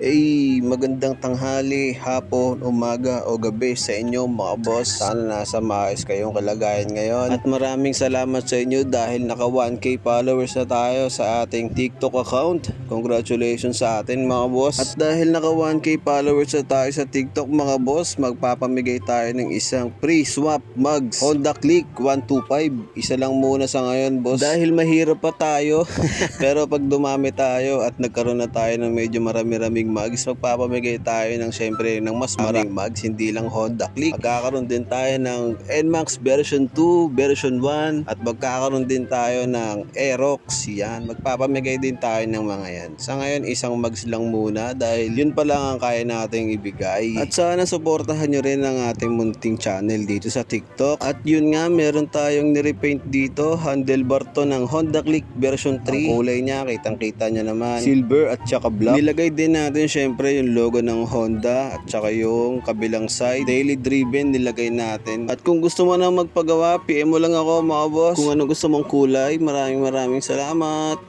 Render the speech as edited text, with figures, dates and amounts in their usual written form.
Magandang tanghali, hapon, umaga o gabi sa inyo mga boss. Sana nasa maayos kayong kalagayan ngayon. At maraming salamat sa inyo dahil naka 1K followers na tayo sa ating TikTok account. Congratulations sa atin mga boss. At dahil naka 1K followers na tayo sa TikTok mga boss, magpapamigay tayo ng isang free swap mugs Honda Click 125. Isa lang muna sa ngayon boss. Dahil mahirap pa tayo. Pero pag dumami tayo at nagkaroon na tayo ng medyo marami-raming mugs, magpapamigay tayo ng syempre ng mas maraming mugs, hindi lang Honda Click. Magkakaroon din tayo ng NMAX version 2, version 1 at magkakaroon din tayo ng Aerox. Yan, magpapamigay din tayo ng mga yan. Sa ngayon isang mugs lang muna dahil yun pa lang ang kaya nating ibigay. At sana suportahan nyo rin ang ating munting channel dito sa TikTok. At yun nga, meron tayong nirepaint dito, handlebar to ng Honda Click version 3. Ang kulay niya, kitang-kita nyo naman, silver at saka black. Nilagay din natin syempre yung logo ng Honda at saka yung kabilang side, daily driven nilagay natin. At kung gusto mo na magpagawa, PM mo lang ako mga boss kung ano gusto mong kulay. Maraming salamat.